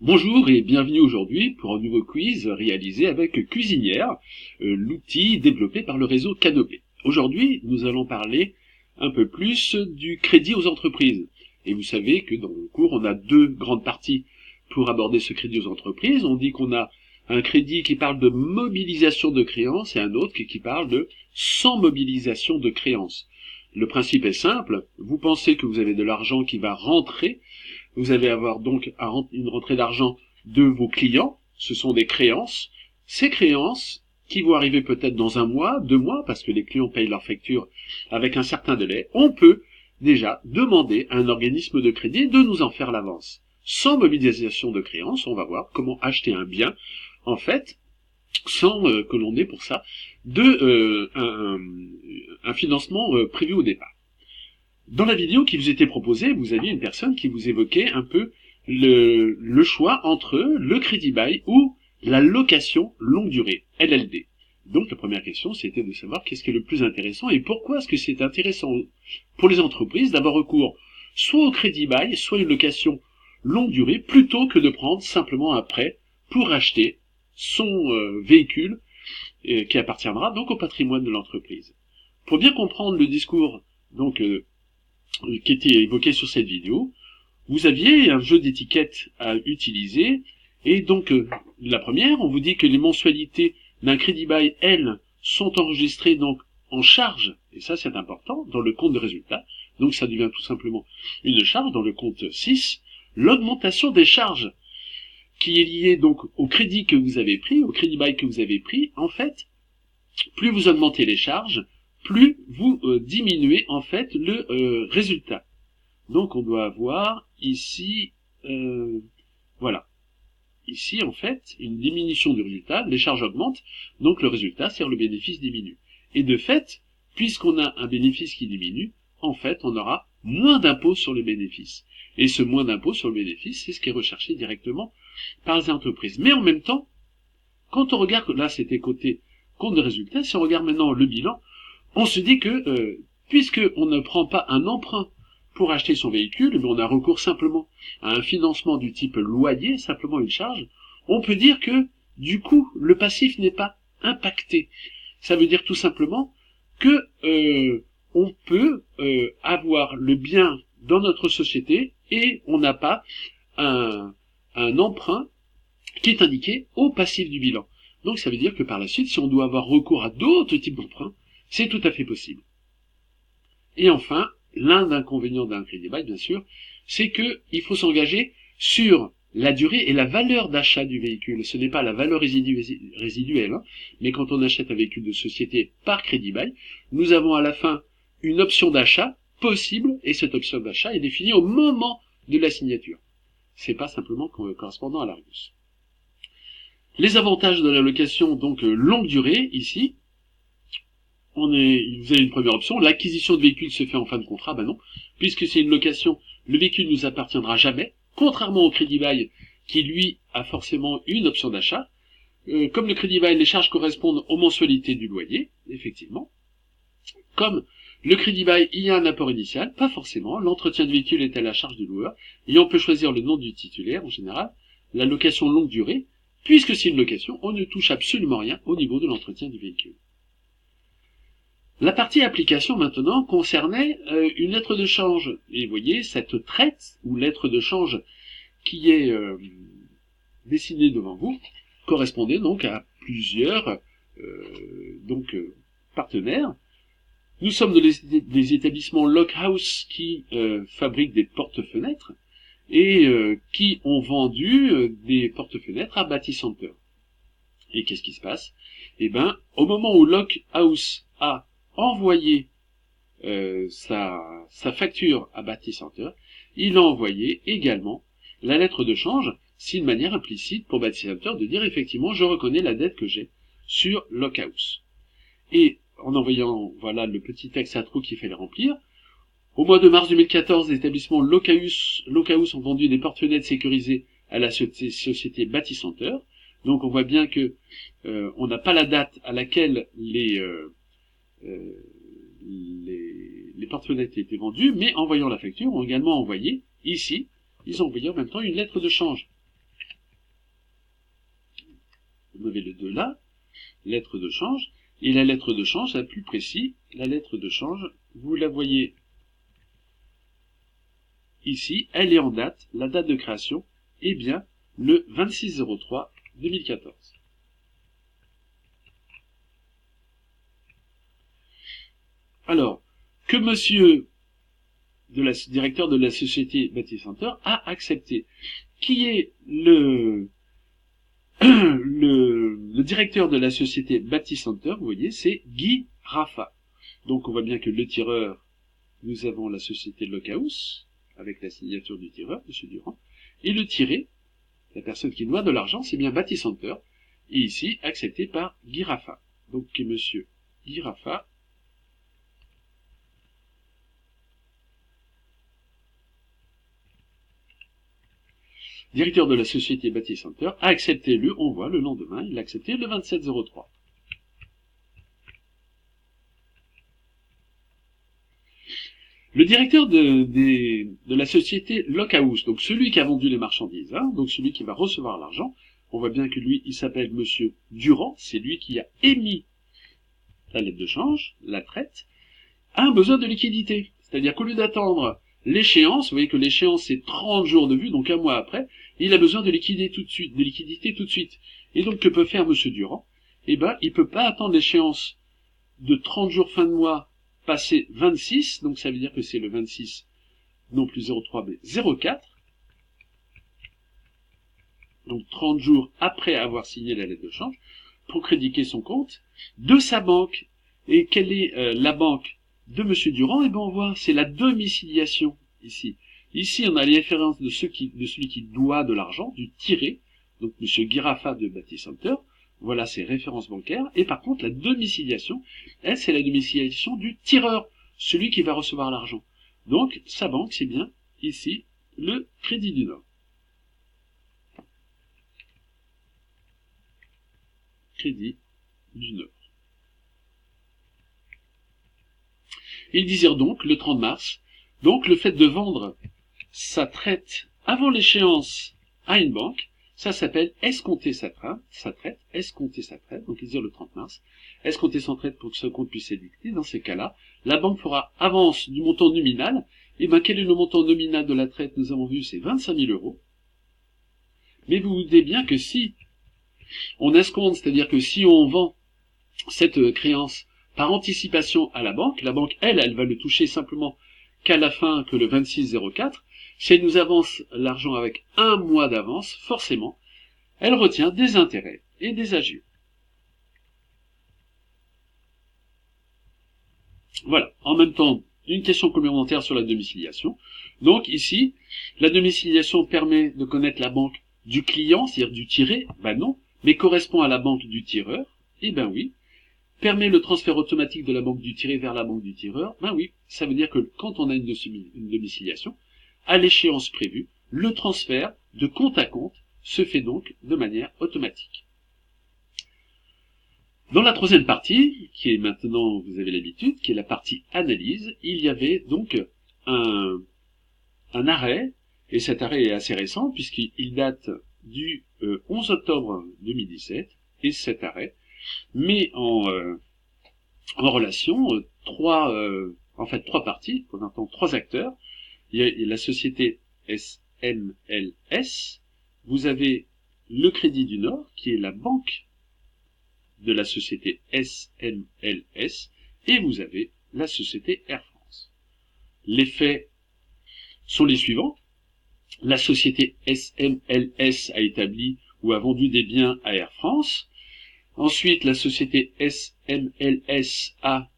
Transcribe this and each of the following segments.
Bonjour et bienvenue aujourd'hui pour un nouveau quiz réalisé avec Cuisinière, l'outil développé par le réseau Canopé. Aujourd'hui, nous allons parler un peu plus du crédit aux entreprises. Et vous savez que dans le cours, on a deux grandes parties pour aborder ce crédit aux entreprises. On dit qu'on a un crédit qui parle de mobilisation de créances et un autre qui parle de sans mobilisation de créances. Le principe est simple, vous pensez que vous avez de l'argent qui va rentrer. Vous allez avoir donc une rentrée d'argent de vos clients, ce sont des créances. Ces créances, qui vont arriver peut-être dans un mois, 2 mois, parce que les clients payent leurs factures avec un certain délai, on peut déjà demander à un organisme de crédit de nous en faire l'avance. Sans mobilisation de créances, on va voir comment acheter un bien, en fait, sans que l'on ait pour ça un financement prévu au départ. Dans la vidéo qui vous était proposée, vous aviez une personne qui vous évoquait un peu le choix entre le crédit bail ou la location longue durée, LLD. Donc la première question, c'était de savoir qu'est-ce qui est le plus intéressant et pourquoi est-ce que c'est intéressant pour les entreprises d'avoir recours soit au crédit bail, soit une location longue durée, plutôt que de prendre simplement un prêt pour acheter son véhicule qui appartiendra donc au patrimoine de l'entreprise. Pour bien comprendre le discours donc qui était évoqué sur cette vidéo, vous aviez un jeu d'étiquettes à utiliser, et donc la première, on vous dit que les mensualités d'un crédit bail, elles, sont enregistrées donc en charge, et ça c'est important, dans le compte de résultat, donc ça devient tout simplement une charge dans le compte 6, l'augmentation des charges qui est liée donc au crédit que vous avez pris, au crédit bail que vous avez pris, en fait, plus vous augmentez les charges, plus vous diminuez en fait le résultat. Donc on doit avoir ici, voilà, ici en fait une diminution du résultat, les charges augmentent, donc le résultat, c'est-à-dire le bénéfice diminue. Et de fait, puisqu'on a un bénéfice qui diminue, en fait on aura moins d'impôts sur le bénéfice. Et ce moins d'impôts sur le bénéfice, c'est ce qui est recherché directement par les entreprises. Mais en même temps, quand on regarde, là c'était côté compte de résultat, si on regarde maintenant le bilan, on se dit que, puisqu'on ne prend pas un emprunt pour acheter son véhicule, mais on a recours simplement à un financement du type loyer, simplement une charge, on peut dire que, du coup, le passif n'est pas impacté. Ça veut dire tout simplement que on peut avoir le bien dans notre société et on n'a pas un emprunt qui est indiqué au passif du bilan. Donc ça veut dire que par la suite, si on doit avoir recours à d'autres types d'emprunts, c'est tout à fait possible. Et enfin, l'un des inconvénients d'un crédit bail, bien sûr, c'est qu'il faut s'engager sur la durée et la valeur d'achat du véhicule. Ce n'est pas la valeur résiduelle, hein, mais quand on achète un véhicule de société par crédit bail, nous avons à la fin une option d'achat possible, et cette option d'achat est définie au moment de la signature. C'est pas simplement correspondant à la réponse. Les avantages de la location donc longue durée, ici, vous avez une première option, l'acquisition de véhicules se fait en fin de contrat, ben non, puisque c'est une location, le véhicule ne nous appartiendra jamais, contrairement au crédit bail qui lui a forcément une option d'achat. Comme le crédit bail, les charges correspondent aux mensualités du loyer, effectivement. Comme le crédit bail, il y a un apport initial, pas forcément, l'entretien de véhicule est à la charge du loueur, et on peut choisir le nom du titulaire en général, la location longue durée, puisque c'est une location, on ne touche absolument rien au niveau de l'entretien du véhicule. La partie application maintenant concernait une lettre de change. Et vous voyez, cette traite ou lettre de change qui est dessinée devant vous correspondait donc à plusieurs partenaires. Nous sommes des établissements Lockhouse qui fabriquent des porte-fenêtres et qui ont vendu des porte-fenêtres à Bâti-Center. Et qu'est-ce qui se passe? Eh bien, au moment où Lockhouse a envoyé sa facture à Bâti-Center, il a envoyé également la lettre de change, c'est une manière implicite pour Bâti-Center de dire effectivement je reconnais la dette que j'ai sur Lockhouse. Et en envoyant voilà le petit texte à trous qu'il fallait remplir, au mois de mars 2014, les établissements Lockhouse ont vendu des porte-fenêtres sécurisées à la société Bâti-Center. Donc on voit bien que on n'a pas la date à laquelle les porte-fenêtres étaient vendus, mais en voyant la facture, ont également envoyé, ici, ils ont envoyé en même temps une lettre de change. Vous avez le 2 là, lettre de change, et la lettre de change, la plus précis, la lettre de change, vous la voyez ici, elle est en date, la date de création, est bien le 26/03/2014. Alors, que monsieur directeur de la société Bâti-Center a accepté. Qui est le directeur de la société Bâti-Center, vous voyez, c'est Guy Raffa. Donc on voit bien que le tireur, nous avons la société Lockhouse, avec la signature du tireur, M. Durand, et le tiré, la personne qui doit de l'argent, c'est bien Bâti-Center, et ici accepté par Guy Raffa. Donc M. Guy Raffa, directeur de la société Bâti-Center, a accepté on voit le lendemain, il a accepté le 27/03. Le directeur de la société Lockhouse, donc celui qui a vendu les marchandises, donc celui qui va recevoir l'argent, on voit bien que lui, il s'appelle Monsieur Durand, c'est lui qui a émis la lettre de change, la traite, a un besoin de liquidité. C'est-à-dire qu'au lieu d'attendre l'échéance, vous voyez que l'échéance c'est 30 jours de vue, donc un mois après, il a besoin de liquidité tout de suite. Et donc que peut faire Monsieur Durand? Eh ben, il peut pas attendre l'échéance de 30 jours fin de mois passé 26, donc ça veut dire que c'est le 26, non plus 03, mais 04, donc 30 jours après avoir signé la lettre de change, pour créditer son compte de sa banque. Et quelle est la banque de M. Durand? Eh bien on voit, c'est la domiciliation ici. Ici on a les références de celui qui doit de l'argent, du tiré, donc M. Guy Raffa de Bâti-Center. Voilà ses références bancaires. Et par contre, la domiciliation, elle, c'est la domiciliation du tireur, celui qui va recevoir l'argent. Donc, sa banque, c'est bien, ici, le Crédit du Nord. Crédit du Nord. Il désire donc, le 30 mars, donc le fait de vendre sa traite avant l'échéance à une banque, ça s'appelle escompter sa traite, escompter sa traite, donc il dit le 30 mars, escompter son traite pour que ce compte puisse être liquidé. Dans ces cas-là, la banque fera avance du montant nominal. Et bien, quel est le montant nominal de la traite? Nous avons vu, c'est 25 000 €. Mais vous vous doutez bien que si on escompte, c'est-à-dire que si on vend cette créance par anticipation à la banque, elle va le toucher simplement qu'à la fin, que le 26/04, si elle nous avance l'argent avec un mois d'avance, forcément, elle retient des intérêts et des agios. Voilà. En même temps, une question complémentaire sur la domiciliation. Donc ici, la domiciliation permet de connaître la banque du client, c'est-à-dire du tiré, ben non, mais correspond à la banque du tireur, eh ben oui. Permet le transfert automatique de la banque du tiré vers la banque du tireur, ben oui, ça veut dire que quand on a une domiciliation, à l'échéance prévue, le transfert de compte à compte se fait donc de manière automatique. Dans la troisième partie, qui est maintenant, vous avez l'habitude, qui est la partie analyse, il y avait donc un arrêt, et cet arrêt est assez récent puisqu'il date du 11 octobre 2017, et cet arrêt met en relation trois parties, on entend trois acteurs. Il y a la société SMLS, vous avez le Crédit du Nord, qui est la banque de la société SMLS, et vous avez la société Air France. Les faits sont les suivants. La société SMLS a établi ou a vendu des biens à Air France. Ensuite, la société SMLS a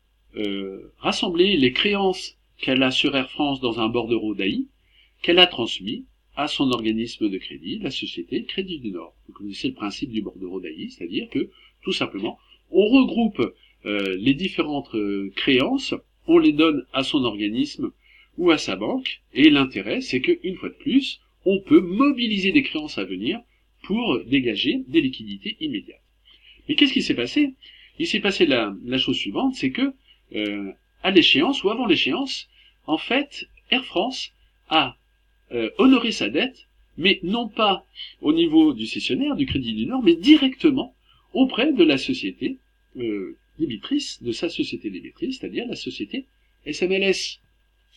rassemblé les créances qu'elle a sur Air France dans un bordereau d'AI, qu'elle a transmis à son organisme de crédit, la société Crédit du Nord. Vous connaissez le principe du bordereau d'AI, c'est-à-dire que, tout simplement, on regroupe les différentes créances, on les donne à son organisme ou à sa banque, et l'intérêt, c'est qu'une fois de plus, on peut mobiliser des créances à venir pour dégager des liquidités immédiates. Mais qu'est-ce qui s'est passé? Il s'est passé la chose suivante, c'est que à l'échéance ou avant l'échéance, en fait, Air France a honoré sa dette, mais non pas au niveau du cessionnaire, du Crédit du Nord, mais directement auprès de la société débitrice, de sa société débitrice, c'est-à-dire la société SMLS.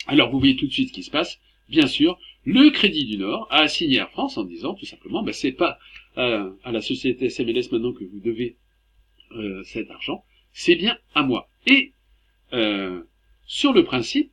Alors vous voyez tout de suite ce qui se passe. Bien sûr, le Crédit du Nord a assigné Air France en disant tout simplement, c'est pas à la société SMLS maintenant que vous devez cet argent, c'est bien à moi. Et sur le principe,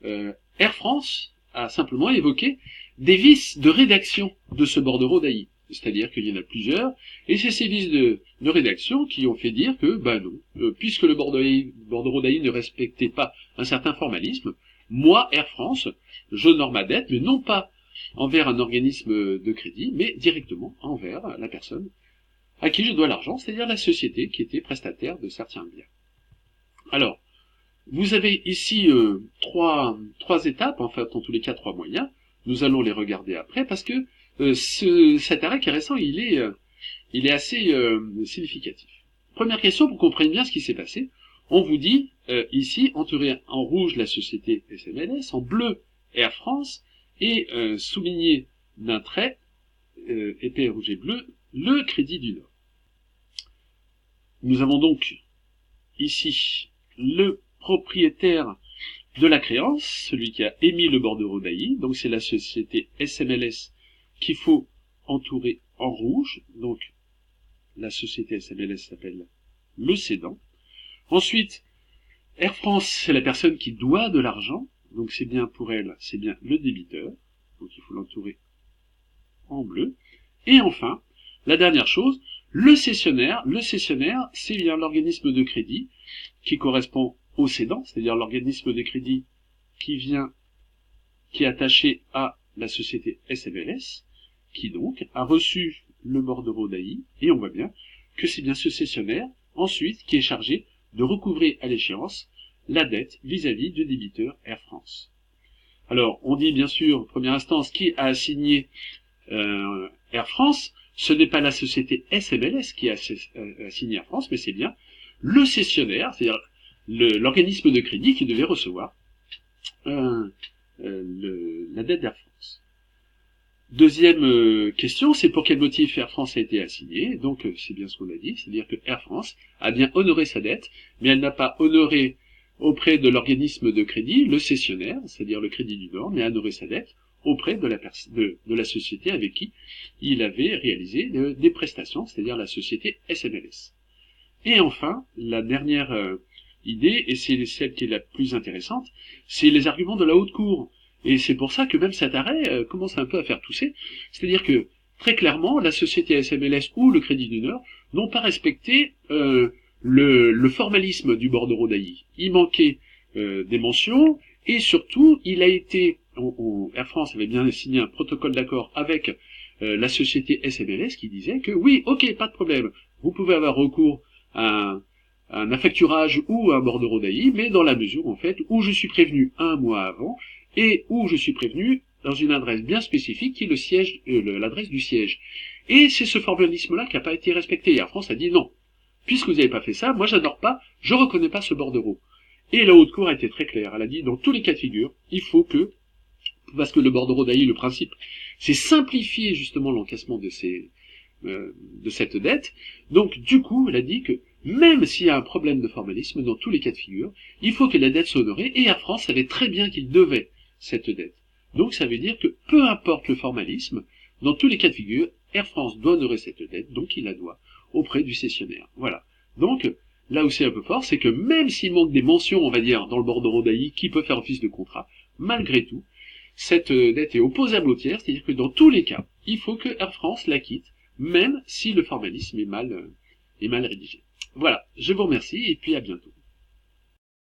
Air France a simplement évoqué des vices de rédaction de ce bordereau d'AI. C'est-à-dire qu'il y en a plusieurs, et c'est ces vices de rédaction qui ont fait dire que, non, puisque le bordereau d'AI ne respectait pas un certain formalisme, moi, Air France, j'honore ma dette, mais non pas envers un organisme de crédit, mais directement envers la personne à qui je dois l'argent, c'est-à-dire la société qui était prestataire de certains biens. Alors, vous avez ici trois étapes, en fait, en tous les cas 3 moyens. Nous allons les regarder après, parce que cet arrêt qui est récent, il est assez significatif. Première question, pour qu'on comprenne bien ce qui s'est passé. On vous dit, ici, entourer en rouge la société SMLS, en bleu Air France, et souligné d'un trait, épais, rouge et bleu, le Crédit du Nord. Nous avons donc ici le propriétaire de la créance, celui qui a émis le bordereau d'AI, donc c'est la société SMLS qu'il faut entourer en rouge, donc la société SMLS s'appelle le cédant. Ensuite, Air France, c'est la personne qui doit de l'argent, donc c'est bien pour elle, c'est bien le débiteur, donc il faut l'entourer en bleu. Et enfin, la dernière chose, le cessionnaire, c'est bien l'organisme de crédit qui correspond au cédant, c'est-à-dire l'organisme de crédit qui est attaché à la société SMLS, qui donc a reçu le bordereau d'AI, et on voit bien que c'est bien ce cessionnaire, ensuite, qui est chargé de recouvrer à l'échéance la dette vis-à-vis du débiteur Air France. Alors, on dit bien sûr, première instance, qui a assigné Air France, ce n'est pas la société SMLS qui a assigné Air France, mais c'est bien le cessionnaire, c'est-à-dire l'organisme de crédit qui devait recevoir la dette d'Air France. Deuxième question, c'est pour quel motif Air France a été assigné. Donc c'est bien ce qu'on a dit, c'est-à-dire que Air France a bien honoré sa dette, mais elle n'a pas honoré auprès de l'organisme de crédit le cessionnaire, c'est-à-dire le Crédit du Nord, mais a honoré sa dette auprès de la société avec qui il avait réalisé des prestations, c'est-à-dire la société SMLS. Et enfin, la dernière idée, et c'est celle qui est la plus intéressante, c'est les arguments de la haute cour. Et c'est pour ça que même cet arrêt commence un peu à faire tousser. C'est-à-dire que, très clairement, la société SMLS ou le Crédit du Nord n'ont pas respecté le formalisme du bordereau d'AI. Il manquait des mentions, et surtout, il a été... Air France avait bien signé un protocole d'accord avec la société SMLS qui disait que oui, ok, pas de problème, vous pouvez avoir recours à un affacturage ou à un bordereau d'AI, mais dans la mesure, en fait, où je suis prévenu un mois avant, et où je suis prévenu dans une adresse bien spécifique qui est le siège, l'adresse du siège. Et c'est ce formalisme-là qui n'a pas été respecté. Et Air France a dit non. Puisque vous n'avez pas fait ça, moi j'adore pas, je reconnais pas ce bordereau. Et la haute cour a été très claire. Elle a dit dans tous les cas de figure, il faut que, parce que le bordereau d'AI, le principe, c'est simplifier justement l'encaissement de cette dette. Donc du coup, elle a dit que même s'il y a un problème de formalisme, dans tous les cas de figure, il faut que la dette soit honorée, et Air France savait très bien qu'il devait cette dette. Donc ça veut dire que peu importe le formalisme, dans tous les cas de figure, Air France doit honorer cette dette, donc il la doit auprès du cessionnaire. Voilà. Donc, là où c'est un peu fort, c'est que même s'il manque des mentions, on va dire, dans le bordereau d'AI, qui peut faire office de contrat, malgré tout, cette dette est opposable au tiers, c'est-à-dire que dans tous les cas, il faut que Air France la quitte, même si le formalisme est mal rédigé. Voilà, je vous remercie et puis à bientôt.